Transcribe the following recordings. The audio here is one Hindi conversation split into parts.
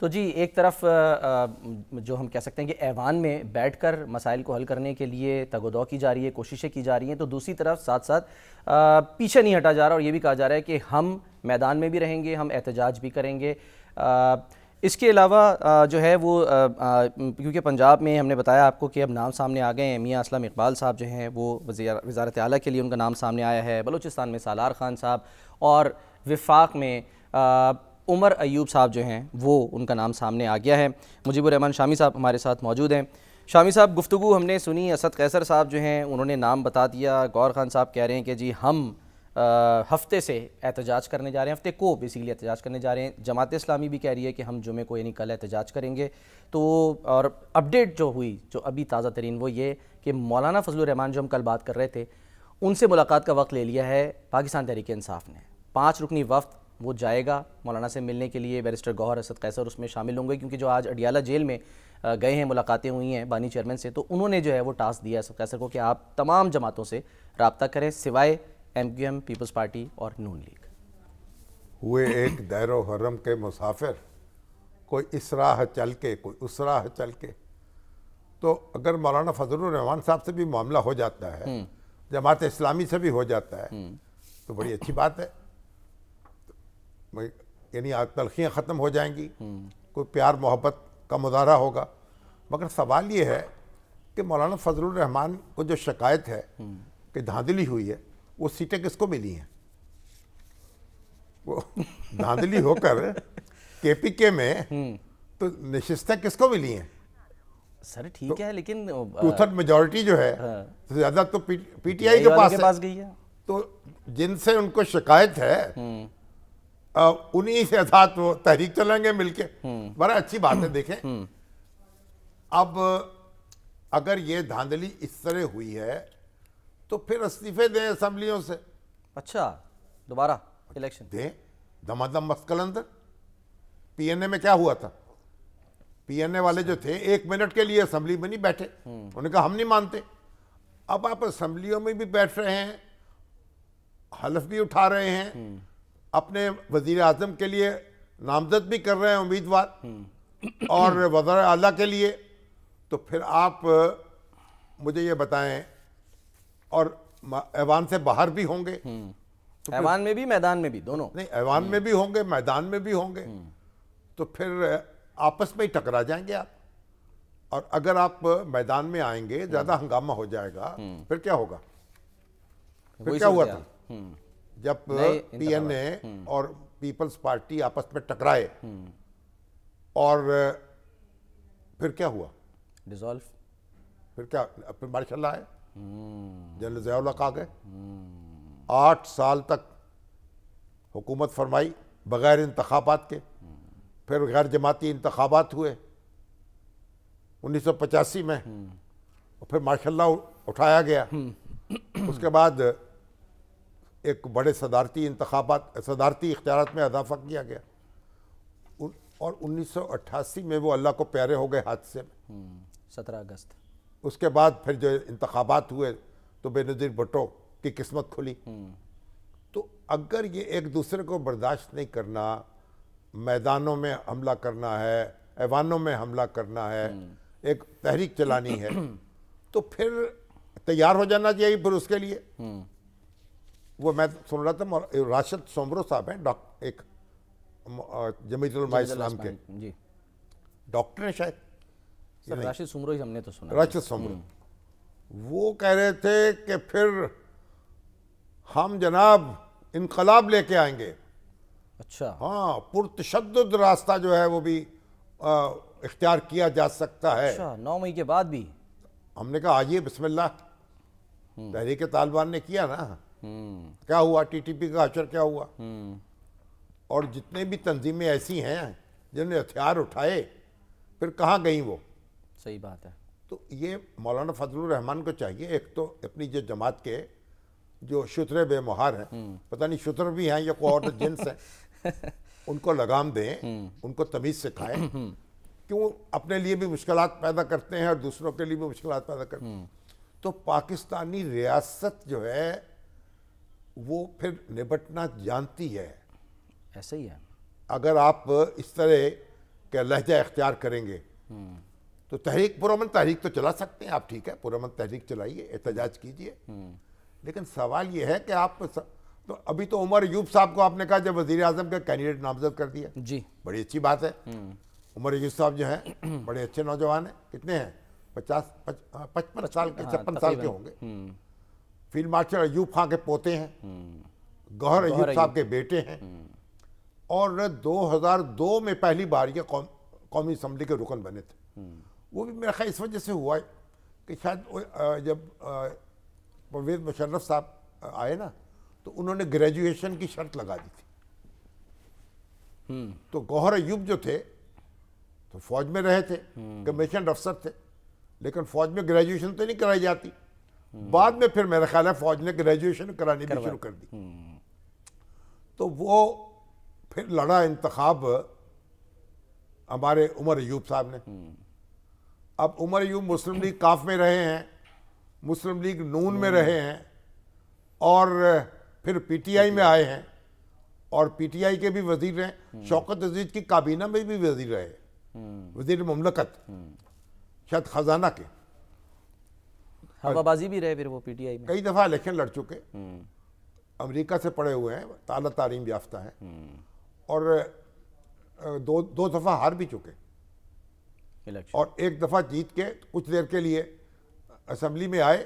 तो जी एक तरफ जो हम कह सकते हैं कि ऐवान में बैठकर मसाइल को हल करने के लिए तगोदौ की जा रही है, कोशिशें की जा रही हैं, तो दूसरी तरफ साथ साथ पीछे नहीं हटा जा रहा और ये भी कहा जा रहा है कि हम मैदान में भी रहेंगे, हम एहतजाज भी करेंगे। इसके अलावा जो है वो क्योंकि पंजाब में हमने बताया आपको कि अब नाम सामने आ गए हैं, मियां असलम इकबाल साहब जो हैं वो वज़ारत आला के लिए उनका नाम सामने आया है, बलूचिस्तान में सालार खान साहब, और विफाक में उमर अयूब साहब जो हैं वो उनका नाम सामने आ गया है। मुजीबुर-रहमान शामी साहब हमारे साथ मौजूद हैं। शामी साहब, गुफ्तगू हमने सुनी, असद कैसर साहब जो हैं उन्होंने नाम बता दिया, गौर खान साहब कह रहे हैं कि जी हम हफ्ते से एहतजाज करने जा रहे हैं, हफ्ते को बेसिकली एहतजाज करने जा रहे हैं। जमात इस्लामी भी कह रही है कि हम जुमे को यानी कल एहतजाज करेंगे। तो और अपडेट जो हुई, जो अभी ताज़ा तरीन, वो ये कि मौलाना फजलुर रहमान जो हम कल बात कर रहे थे, उनसे मुलाकात का वक्त ले लिया है पाकिस्तान तहरीक इंसाफ ने। 5 रुकनी वफ्द वो जाएगा मौलाना से मिलने के लिए। बैरिस्टर गौहर, असद कैसर उसमें शामिल होंगे, क्योंकि जो आज अडियाला जेल में गए हैं, मुलाकातें हुई हैं बानी चेयरमैन से, तो उन्होंने जो है वो टास्क दिया असद कैसर को कि आप तमाम जमातों से रब्ता करें सिवाय MQM, पीपल्स पार्टी और नून लीग। हुए एक दैरो हरम के मुसाफिर, कोई इस राह चल के कोई उस राह चल के। तो अगर मौलाना फजलुर रहमान साहब से भी मामला हो जाता है, जमात इस्लामी से भी हो जाता है, तो बड़ी अच्छी बात है। यानी तलखियाँ ख़त्म हो जाएंगी, कोई प्यार मोहब्बत का मुजाहरा होगा। मगर सवाल ये है कि मौलाना फजलुर रहमान को जो शिकायत है कि धांधली हुई है, वो सीटें किसको मिली हैं? वो धांधली होकर KPK में तो नशिस्तें किसको मिली हैं? सर ठीक तो है, लेकिन 2/3 मेजॉरिटी जो है तो ज़्यादा तो PTI के पास गई है। तो जिनसे उनको शिकायत है उन्हीं के साथ वो तहरीक चलेंगे मिलके। बड़ा अच्छी बात है। देखें, अब अगर ये धांधली इस तरह हुई है तो फिर इस्तीफे दें असम्बलियों से। अच्छा, दोबारा इलेक्शन दें, दमादम मस्कलंदर। PNA में क्या हुआ था? PNA वाले जो थे 1 मिनट के लिए असम्बली में नहीं बैठे, उन्होंने कहा हम नहीं मानते। अब आप असम्बलियों में भी बैठ रहे हैं, हलफ भी उठा रहे हैं, अपने वजीर आजम के लिए नामजद भी कर रहे हैं उम्मीदवार और वज़ीर आला के लिए। तो फिर आप मुझे ये बताएं, और ऐवान से बाहर भी होंगे, तो ऐवान में भी मैदान में भी दोनों? नहीं, ऐवान में भी होंगे, मैदान में भी होंगे, तो फिर आपस में ही टकरा जाएंगे आप। और अगर आप मैदान में आएंगे, ज़्यादा हंगामा हो जाएगा, फिर क्या होगा? फिर क्या हुआ था जब PNA और पीपल्स पार्टी आपस में टकराए, और फिर क्या हुआ? डिसॉल्व। फिर क्या? फिर मार्शल आए, जनरल ज़िया-उल हक आ गए, 8 साल तक हुकूमत फरमाई बगैर इंतखाबात के। फिर गैर जमाती इंतखाबात हुए 1985 में, और फिर मार्शल उठाया गया। उसके बाद एक बड़े सदारती इख्तियारात में इजाफा किया गया, और 1988 में वो अल्लाह को प्यारे हो गए हादसे में, 17 अगस्त। उसके बाद फिर जो इंतखाबात हुए तो बेनज़ीर भुट्टो की किस्मत खुली। तो अगर ये एक दूसरे को बर्दाश्त नहीं करना, मैदानों में हमला करना है, ऐवानों में हमला करना है, एक तहरीक चलानी है, तो फिर तैयार हो जाना चाहिए फिर उसके लिए। वो मैं सुन रहा था, राशिद सोमरो साहब हैं, एक जमीयतुल उलमा इस्लाम के जी डॉक्टर हैं शायद, सर राशिद सोमरो ही हमने तो सुना। राशिद सोमरो, वो कह रहे थे कि फिर हम जनाब इनकलाब लेके आएंगे। अच्छा, हाँ, पुरतशद्दुद रास्ता जो है वो भी इख्तियार किया जा सकता है। अच्छा, 9 मई के बाद भी? हमने कहा आइए बिस्मिल्लाह। तहरीक तालिबान ने किया ना, क्या हुआ? TTP का अशर क्या हुआ? और जितने भी तंजीमें ऐसी हैं जिन्होंने हथियार उठाए, फिर कहाँ गई वो? सही बात है। तो ये मौलाना फजलुर रहमान को चाहिए, एक तो अपनी जो जमात के जो शुतरे बेमुहार हैं, पता नहीं शुतर भी हैं या कोई और जिन्स है, उनको लगाम दें, उनको तमीज़ सिखाएं। क्यों अपने लिए भी मुश्किलात पैदा करते हैं और दूसरों के लिए भी मुश्किलात पैदा करते हैं। तो पाकिस्तानी रियासत जो है वो फिर निपटना जानती है। ऐसा ही है। अगर आप इस तरह कि लहजा इख्तियार करेंगे, तो तहरीक पुरअमन तहरीक तो चला सकते हैं आप, ठीक है, पुरअमन तहरीक चलाइए, एहतजाज कीजिए, लेकिन सवाल ये है कि आप तो अभी तो उमर अयूब साहब को आपने कहा जब वजीर आजम का कैंडिडेट नामजद कर दिया जी, बड़ी अच्छी बात है। उमर अयूब साहब जो हैं बड़े अच्छे नौजवान हैं, कितने हैं, 55 साल के, 56 साल के होंगे। फील्ड मार्शल अयूब खां के पोते हैं, गौहर अयूब साहब के बेटे हैं, और 2002 में पहली बार ये कौमी असम्बली के रुकन बने थे। वो भी मेरा ख्याल इस वजह से हुआ है कि शायद जब परवेज मुशर्रफ साहब आए ना, तो उन्होंने ग्रेजुएशन की शर्त लगा दी थी। तो गौहर अयूब जो थे तो फौज में रहे थे, कमीशन अफसर थे, लेकिन फौज में ग्रेजुएशन तो नहीं कराई जाती। बाद में फिर मेरा ख्याल है फौज ने ग्रेजुएशन करानी भी शुरू कर दी। तो वो फिर लड़ा इंतखाब हमारे उमर अयूब साहब ने। अब उमर अयूब मुस्लिम लीग काफ में रहे हैं, मुस्लिम लीग नून में रहे हैं, और फिर पीटीआई में आए हैं, और पीटीआई के भी वजीर रहे, शौकत अजीज की काबीना में भी वजीर रहे, वजीर मुमलकत, शायद खजाना के, हवाबाजी भी रहे फिर वो पीटीआई में, कई दफा इलेक्शन लड़ चुके, अमेरिका से पढ़े हुए हैं, ताला तालीम याफ्ता हैं, और दो दफा हार भी चुके इलेक्शन, और एक दफा जीत के कुछ देर के लिए असेंबली में आए,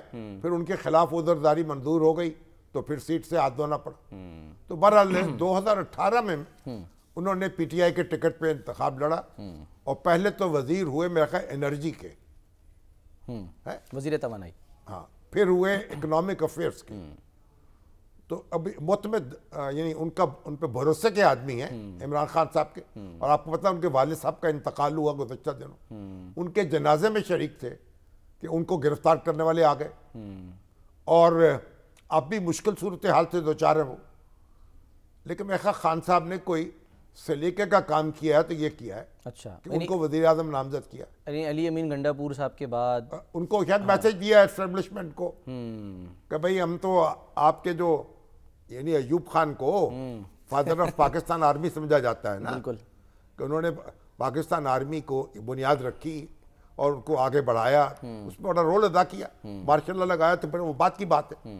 फिर उनके खिलाफ उधरदारी मंजूर हो गई तो फिर सीट से हाथ धोना पड़ा। तो बहरहाल 2018 में उन्होंने पीटीआई के टिकट पे इंतखाब लड़ा, और पहले तो वजीर हुए मेरा ख्याल एनर्जी के, वजीर तवानाई, हाँ, फिर हुए इकोनॉमिक अफेयर्स के। तो अभी मुतमिद यानी उन पे भरोसे के आदमी हैं इमरान खान साहब के, और आपको पता है उनके वालिद साहब का इंतकाल हुआ गुज़श्ता दिनों, उनके जनाजे में शरीक थे कि उनको गिरफ्तार करने वाले आ गए, और अब भी मुश्किल सूरत हाल से दो चार है वो। लेकिन मेरे ख्याल खान साहब ने कोई सलीके का काम किया है तो ये किया है, अच्छा, कि उनको वज़ीर आज़म नामजद किया। अली अमीन गंडापुर साहब के बाद उनको शायद मैसेज दिया है एस्टेब्लिशमेंट को कि भाई हम तो आपके जो यानी अयूब खान को फादर ऑफ पाकिस्तान आर्मी समझा जाता है ना, बिल्कुल, कि उन्होंने पाकिस्तान आर्मी को बुनियाद रखी और उनको आगे बढ़ाया, उसमें बड़ा रोल अदा किया, मार्शल लॉ लगाया, तो फिर वो बात की बात है।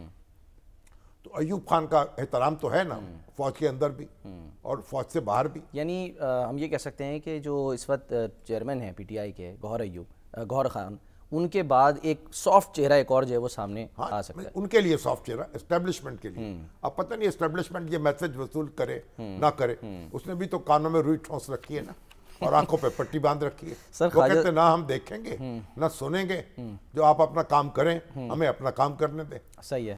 तो अयूब खान का एहतराम तो है ना फौज के अंदर भी और फौज से बाहर भी। यानी हम ये कह सकते हैं कि जो इस वक्त चेयरमैन हैं पीटीआई के गौहर खान, उनके बाद एक सॉफ्ट चेहरा एक और जो है वो सामने आ सकता है। उनके लिए सॉफ्ट चेहरा एस्टेब्लिशमेंट के लिए। अब पता नहीं एस्टेब्लिशमेंट ये मैसेज वसूल करे ना करे, उसने भी तो कानों में रुई ठोंस रखी है ना, और आंखों पे पट्टी बांध रखी है। सर वो कहते ना हम देखेंगे ना सुनेंगे, जो आप अपना काम करें, हमें अपना काम करने दें। सही है।